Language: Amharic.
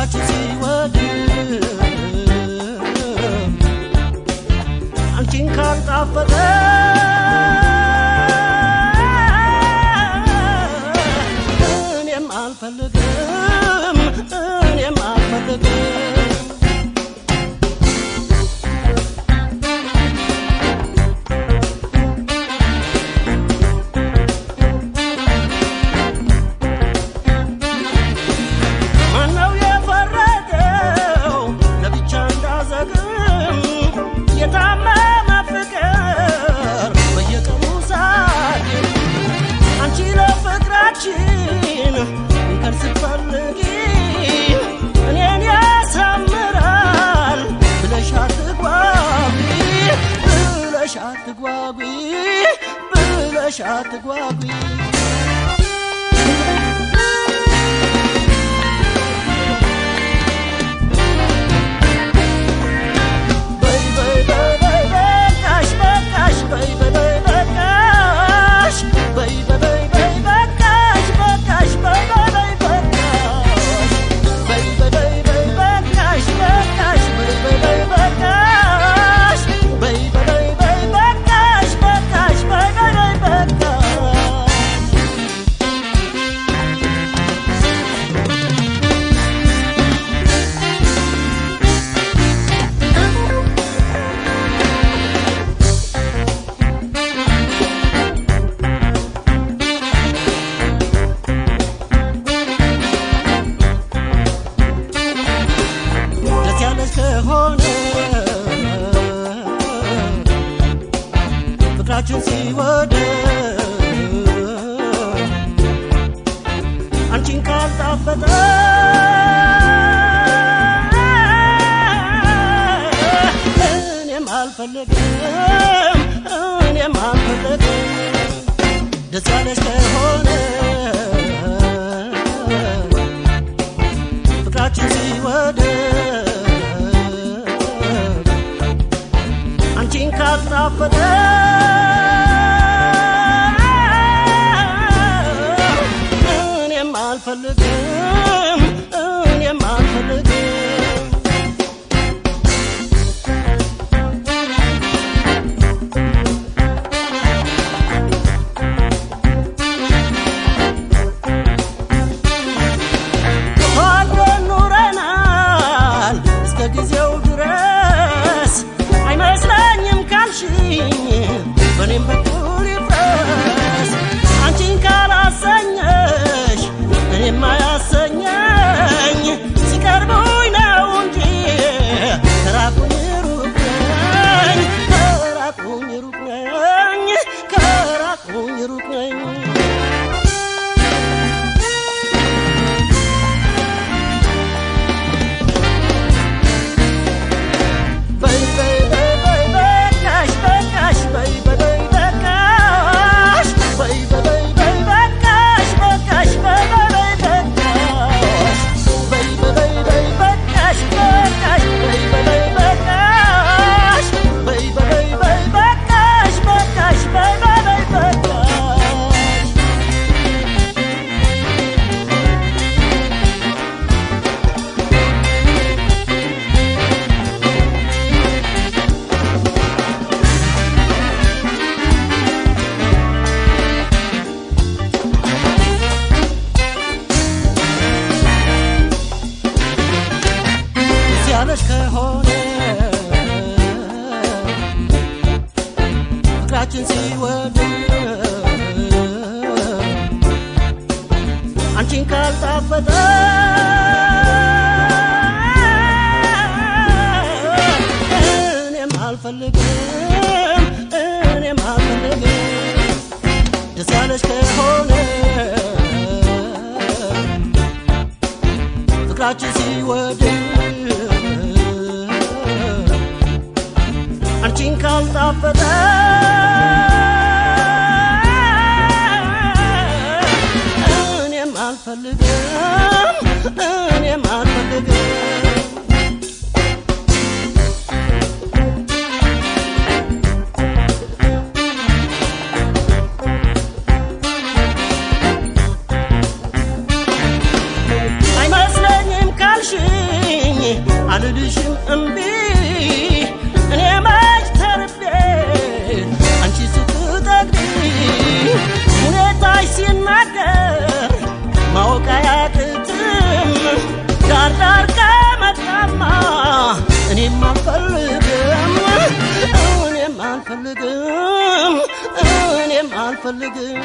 ፍቅራችን ሲወድ አንቺን ካልጣፈጠ እኔም አልፈልግም እኔም አልፈልግም እንከን ስትፈልጊ እኔን ያሳምራል ብለሽ አትጓጉ ብለሽ አትጓጉ ብለሽ አትጓጉ ፍቅራችን ሲወድ አንቺን ካልጣፈጠ እኔም አልፈልግም እኔም አልፈልግም ደስ ያለሽ ከሆነ ፍቅራችን ሲወድ አንቺን ካልጣፈጠ እኔም አልፈልግም እኔም አልፈልግም ተዋደን ኑረናል እስከ ጊዜው ድረስ አይመስለኝም ካልሽኝ በኔም በኩል ይፍረስ አንቺን ካላሰኘሽ እኔም አያሰኘኝ ሲቀርቡኝ ነው እንጂ ከራቁኝ ሩቅ ነኝ ከራቁኝ ሩቅ ነኝ ከራቁኝ ሩቅ ነኝ ያለሽ ከሆነ ፍቅራችን ሲወድ አንቺን ካልጣፈጠ እኔም አልፈልግም እኔም አልፈልግም ደስ ያለሽ ከሆነ ፍቅራችን ሲወድ አንቺን ካልጣፈጠ እኔም አልፈልግም እኔም አልፈልግም አይመስለኝም ካልሽ እምቢ እኔ መች ተርቤ አንቺ ስትጠግቢ ሁኔታሽ ሲናገር ማወቅ አያቅትም ዳር ዳር ከመጣማ እኔም አልፈልግም እኔም አልፈልግም እኔም አልፈልግም